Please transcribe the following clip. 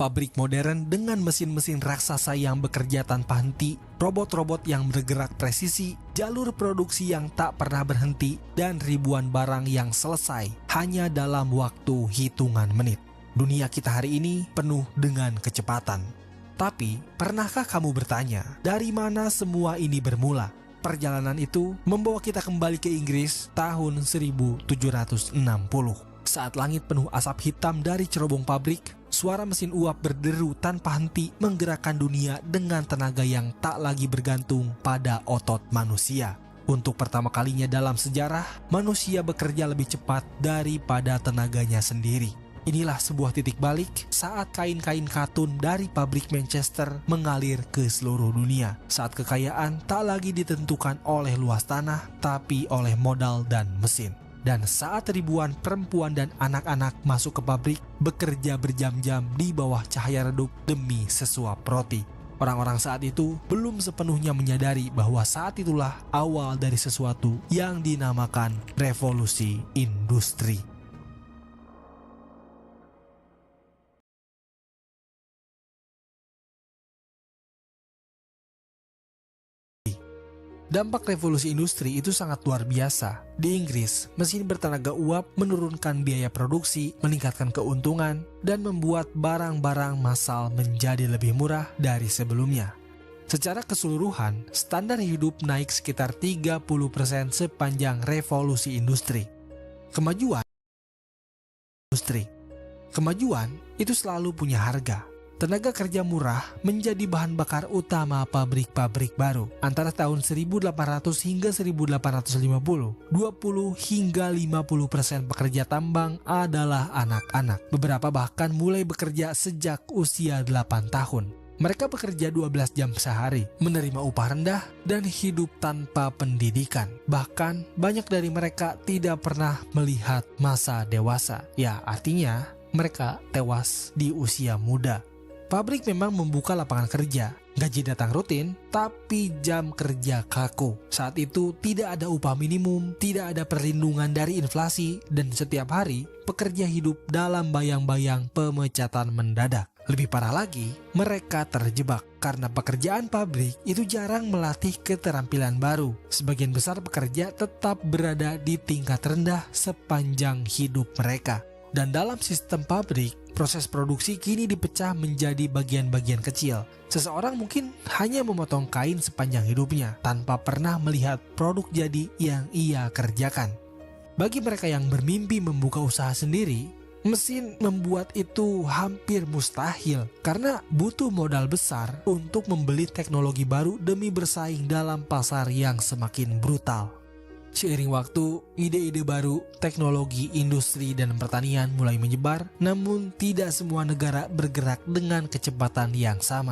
Pabrik modern dengan mesin-mesin raksasa yang bekerja tanpa henti, robot-robot yang bergerak presisi, jalur produksi yang tak pernah berhenti, dan ribuan barang yang selesai hanya dalam waktu hitungan menit. Dunia kita hari ini penuh dengan kecepatan. Tapi, pernahkah kamu bertanya, dari mana semua ini bermula? Perjalanan itu membawa kita kembali ke Inggris tahun 1760. Saat langit penuh asap hitam dari cerobong pabrik, suara mesin uap berderu tanpa henti menggerakkan dunia dengan tenaga yang tak lagi bergantung pada otot manusia. Untuk pertama kalinya dalam sejarah, manusia bekerja lebih cepat daripada tenaganya sendiri. Inilah sebuah titik balik saat kain-kain katun dari pabrik Manchester mengalir ke seluruh dunia. Saat kekayaan tak lagi ditentukan oleh luas tanah, tapi oleh modal dan mesin. Dan saat ribuan perempuan dan anak-anak masuk ke pabrik, bekerja berjam-jam di bawah cahaya redup demi sesuap roti. Orang-orang saat itu belum sepenuhnya menyadari bahwa saat itulah awal dari sesuatu yang dinamakan revolusi industri. Dampak revolusi industri itu sangat luar biasa. Di Inggris, mesin bertenaga uap menurunkan biaya produksi, meningkatkan keuntungan, dan membuat barang-barang massal menjadi lebih murah dari sebelumnya. Secara keseluruhan, standar hidup naik sekitar 30% sepanjang revolusi industri. Kemajuan itu selalu punya harga. Tenaga kerja murah menjadi bahan bakar utama pabrik-pabrik baru. Antara tahun 1800 hingga 1850, 20 hingga 50% pekerja tambang adalah anak-anak. Beberapa bahkan mulai bekerja sejak usia 8 tahun. Mereka bekerja 12 jam sehari, menerima upah rendah, dan hidup tanpa pendidikan. Bahkan banyak dari mereka tidak pernah melihat masa dewasa. Ya, artinya mereka tewas di usia muda. Pabrik memang membuka lapangan kerja, gaji datang rutin, tapi jam kerja kaku. Saat itu tidak ada upah minimum, tidak ada perlindungan dari inflasi, dan setiap hari pekerja hidup dalam bayang-bayang pemecatan mendadak. Lebih parah lagi, mereka terjebak karena pekerjaan pabrik itu jarang melatih keterampilan baru. Sebagian besar pekerja tetap berada di tingkat rendah sepanjang hidup mereka. Dan dalam sistem pabrik, proses produksi kini dipecah menjadi bagian-bagian kecil. Seseorang mungkin hanya memotong kain sepanjang hidupnya tanpa pernah melihat produk jadi yang ia kerjakan. Bagi mereka yang bermimpi membuka usaha sendiri, mesin membuat itu hampir mustahil karena butuh modal besar untuk membeli teknologi baru demi bersaing dalam pasar yang semakin brutal. Seiring waktu, ide-ide baru, teknologi, industri, dan pertanian mulai menyebar, namun tidak semua negara bergerak dengan kecepatan yang sama.